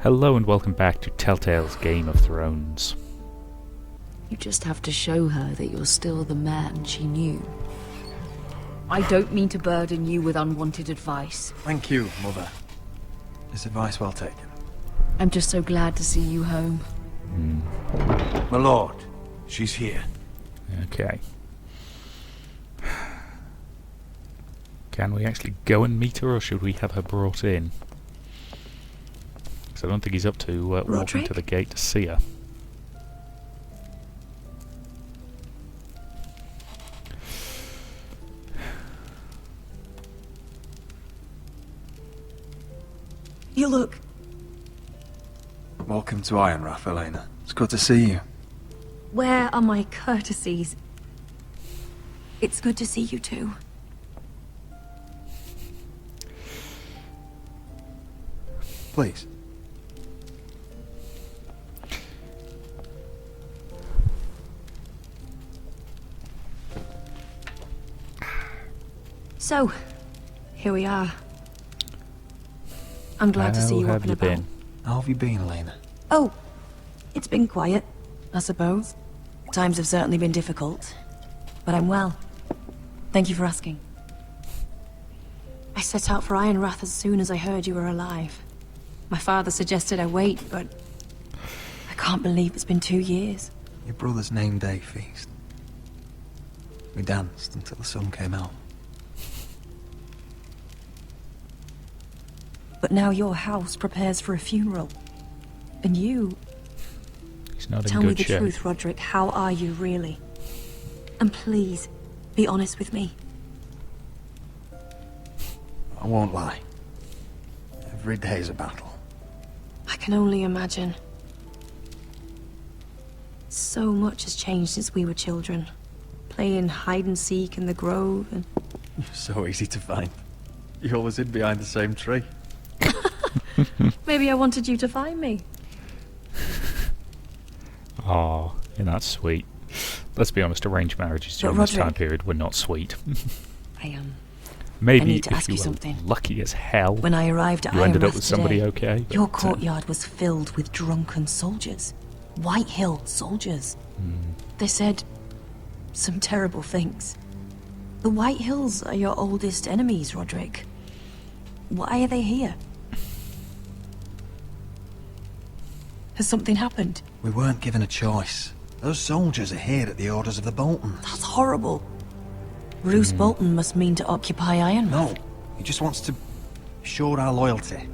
Hello and welcome back to Telltales Game of Thrones. You just have to show her that you're still the man she knew. I don't mean to burden you with unwanted advice. Thank you, Mother. This advice well taken. I'm just so glad to see you home. My lord, she's here. Okay. Can we actually go and meet her, or should we have her brought in? Because I don't think he's up to walking to the gate to see her. You look... Welcome to Ironrath, Elena. It's good to see you. Where are my courtesies? It's good to see you too. Please. So, here we are. I'm glad to see you up and about. Been? How have you been, Elena? Oh, it's been quiet, I suppose. Times have certainly been difficult, but I'm well. Thank you for asking. I set out for Ironrath as soon as I heard you were alive. My father suggested I wait, but I can't believe it's been 2 years. Your brother's name day feast. We danced until the sun came out. But now your house prepares for a funeral. And you... He's not in Tell me good the shape. truth, Roderick. How are you, really? And please, be honest with me. I won't lie. Every day's a battle. I can only imagine. So much has changed since we were children. Playing hide and seek in the grove and... You're so easy to find. You always hid behind the same tree. Maybe I wanted you to find me. Oh, isn't that sweet? Let's be honest, arranged marriages during this time period were not sweet. I Maybe need to if ask you you were something. lucky as hell, When I arrived at you ended up Ironrath with somebody today, okay. your but, courtyard was filled with drunken soldiers. White Hill soldiers. They said some terrible things. The White Hills are your oldest enemies, Roderick. Why are they here? Has something happened? We weren't given a choice. Those soldiers are here at the orders of the Boltons. That's horrible. Roose Bolton must mean to occupy Ironrath. No, he just wants to show our loyalty.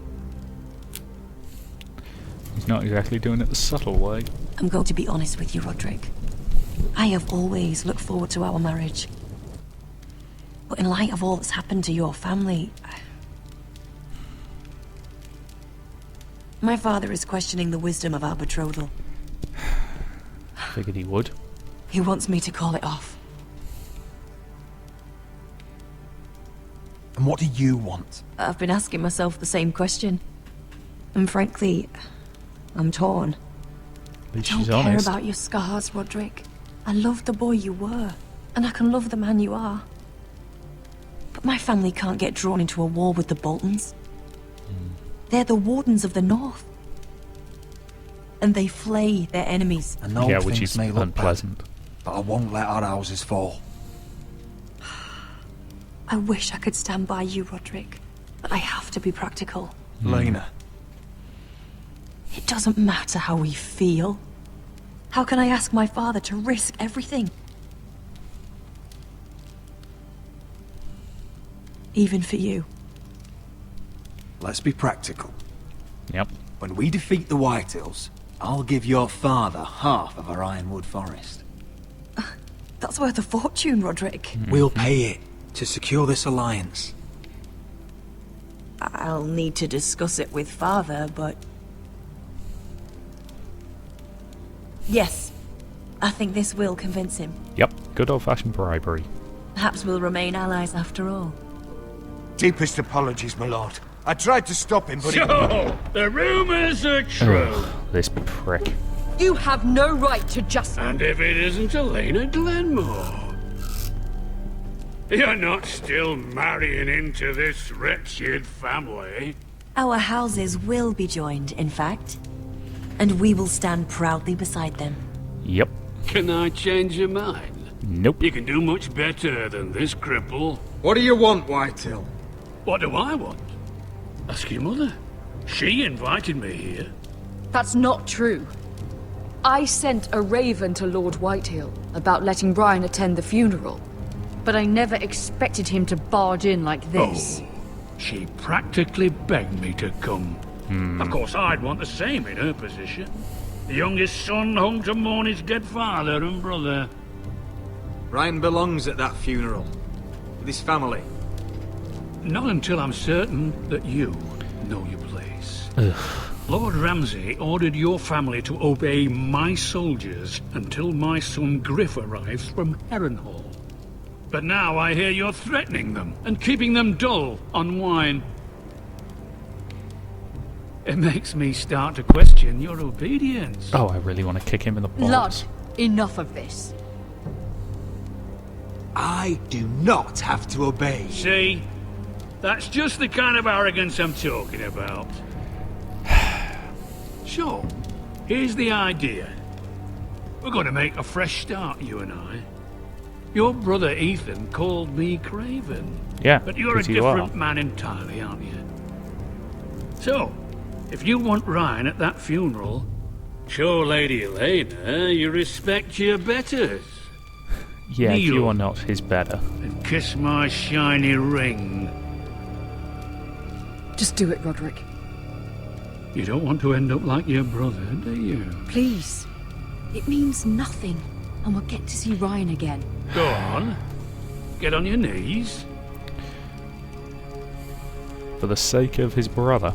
He's not exactly doing it the subtle way. I'm going to be honest with you, Roderick. I have always looked forward to our marriage. But in light of all that's happened to your family... My father is questioning the wisdom of our betrothal. Figured he would. He wants me to call it off. And what do you want? I've been asking myself the same question. And frankly, I'm torn. At least I she's don't care honest. about your scars, Roderick. I love the boy you were, and I can love the man you are. But my family can't get drawn into a war with the Boltons. They're the Wardens of the North. And they flay their enemies. I know Yeah, which things is may look unpleasant. bad, but I won't let our houses fall. I wish I could stand by you, Roderick. But I have to be practical. Lena, It doesn't matter how we feel. How can I ask my father to risk everything? Even for you. let's be practical. Yep. When we defeat the Whitehills, I'll give your father half of our Ironwood forest. That's worth a fortune, Roderick. We'll pay it to secure this alliance. I'll need to discuss it with father, but... Yes, I think this will convince him. Yep. Good old-fashioned bribery. Perhaps we'll remain allies after all. Deepest apologies, my lord. I tried to stop him, but So, the rumors are true. Ugh, this prick. You have no right to just... And if it isn't Elena Glenmore? You're not still marrying into this wretched family? Our houses will be joined, in fact. And we will stand proudly beside them. Yep. Can I change your mind? Nope. You can do much better than this cripple. What do you want, Whitehill? What do I want? Ask your mother. She invited me here. That's not true. I sent a raven to Lord Whitehill about letting Brian attend the funeral. But I never expected him to barge in like this. Oh, she practically begged me to come. Of course, I'd want the same in her position. The youngest son home to mourn his dead father and brother. Ryan belongs at that funeral. With his family. Not until I'm certain that you know your place. Lord Ramsay ordered your family to obey my soldiers until my son Griff arrives from Harrenhal. But now I hear you're threatening them and keeping them dull on wine. It makes me start to question your obedience. Oh, I really want to kick him in the balls. Lud, enough of this. I do not have to obey. See? That's just the kind of arrogance I'm talking about. So, here's the idea. We're going to make a fresh start, you and I. Your brother Ethan called me Craven. Yeah, But you're a 'cause you are. different man entirely, aren't you? So, if you want Ryan at that funeral, show Lady Elena you respect your betters. Yeah, Kneel. you are not his better. And kiss my shiny ring. Just do it, Roderick. You don't want to end up like your brother, do you? Please. It means nothing. And we'll get to see Ryan again. Go on. Get on your knees. For the sake of his brother.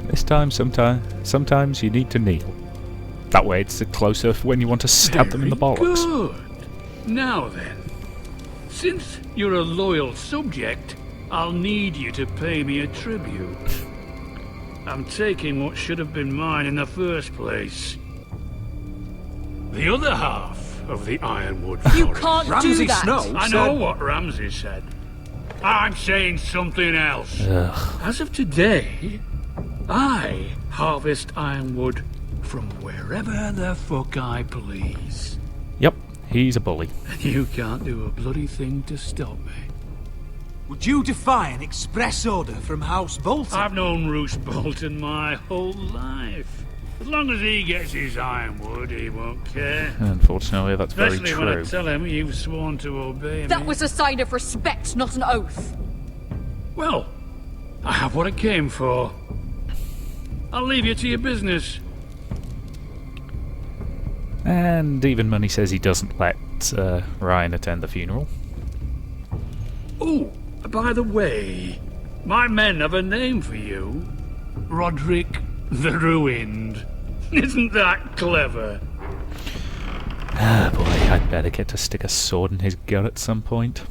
This time, sometimes you need to kneel. That way it's closer for when you want to stab them in the Very bollocks. Good. Now then, since you're a loyal subject, I'll need you to pay me a tribute. I'm taking what should have been mine in the first place. The other half of the Ironwood Forest. You can't do Ramsay that! Snow I said- know what Ramsay said. I'm saying something else. Ugh. As of today, I harvest ironwood from wherever the fuck I please. Yep, he's a bully. And you can't do a bloody thing to stop me. Would you defy an express order from House Bolton? I've known Roose Bolton my whole life. As long as he gets his ironwood, he won't care. Unfortunately, that's very Especially when I true. tell him you've sworn to obey me. That was a sign of respect, not an oath. Well, I have what I came for. I'll leave you to your business. And even Money says he doesn't let Ryan attend the funeral. Oh, by the way, my men have a name for you. Roderick the Ruined. Isn't that clever? Ah, boy, I'd better get to stick a sword in his gut at some point.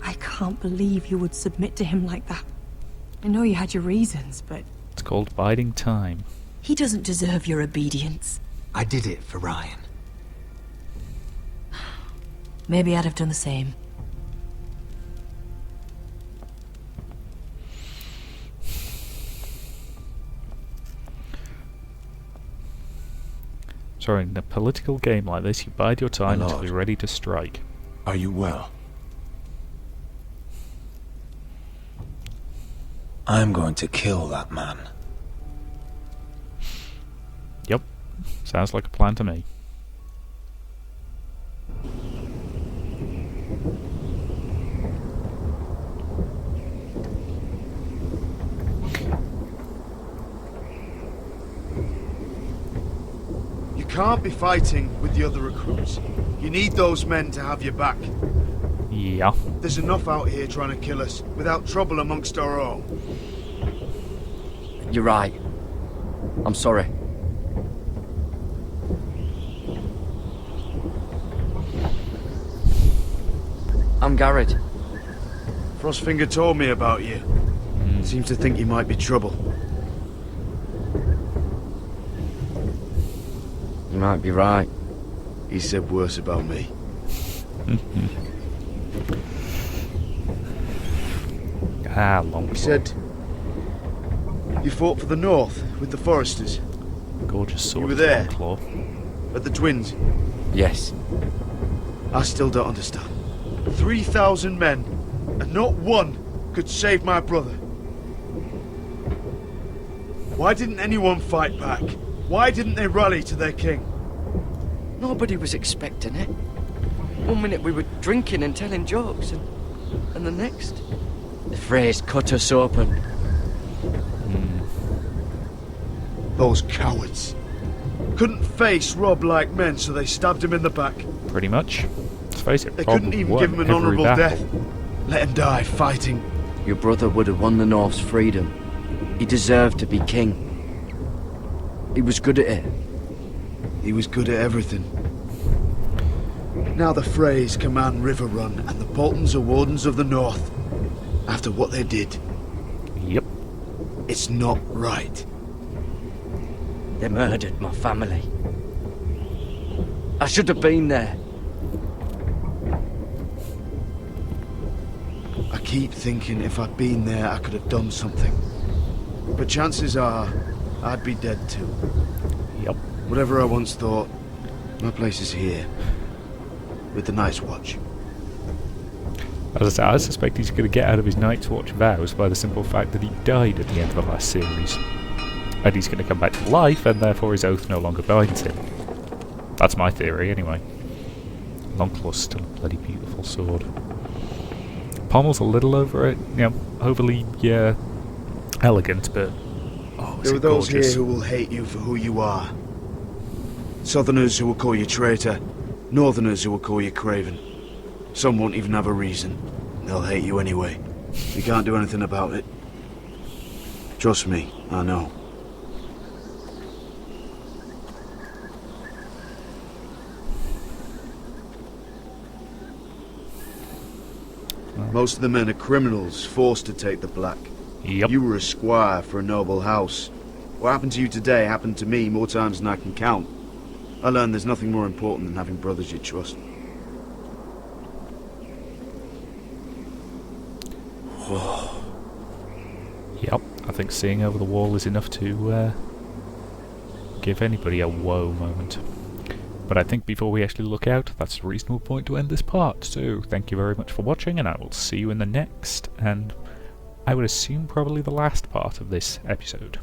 I can't believe you would submit to him like that. I know you had your reasons, but It's called biding time. he doesn't deserve your obedience. I did it for Ryan. Maybe I'd have done the same. Sorry, in a political game like this, you bide your time My until lord. you're ready to strike. Are you well? I'm going to kill that man. Yep, sounds like a plan to me. You can't be fighting with the other recruits. You need those men to have your back. Yeah. There's enough out here trying to kill us, without trouble amongst our own. You're right. I'm sorry. I'm Garrett. Frostfinger told me about you. Seems to think you might be trouble. You might be right. He said worse about me. Long He said you fought for the North with the Foresters. gorgeous sword. You were there? Claw. At the Twins. Yes. I still don't understand. 3,000 men, and not one could save my brother. Why didn't anyone fight back? Why didn't they rally to their king? Nobody was expecting it. One minute we were drinking and telling jokes, and the next, the Freys cut us open. Those cowards. Couldn't face Rob like men, so they stabbed him in the back. Pretty much. Let's face it, They Rob couldn't even won give him an every honourable battle. death. Let him die fighting. Your brother would have won the North's freedom. He deserved to be king. He was good at it. He was good at everything. Now the Freys command Riverrun, and the Boltons are wardens of the North. After what they did, Yep. it's not right. They murdered my family. I should have been there. I keep thinking if I'd been there, I could have done something. But chances are, I'd be dead too. Yep. Whatever I once thought, my place is here. With the Night's Watch. As I say, I suspect he's going to get out of his Night's Watch vows by the simple fact that he died at the end of the last series. And he's going to come back to life, and therefore his oath no longer binds him. That's my theory, anyway. Longclaw's still a bloody beautiful sword. Pommel's a little over it, overly, elegant, but... Oh, is There are it those gorgeous. here who will hate you for who you are. Southerners who will call you traitor. Northerners who will call you craven. Some won't even have a reason. They'll hate you anyway. You can't do anything about it. Trust me, I know. Most of the men are criminals, forced to take the black. Yep. You were a squire for a noble house. What happened to you today happened to me more times than I can count. I learned there's nothing more important than having brothers you trust. Yep, I think seeing over the wall is enough to give anybody a whoa moment. But I think before we actually look out, that's a reasonable point to end this part. So thank you very much for watching, and I will see you in the next, and I would assume probably the last part of this episode.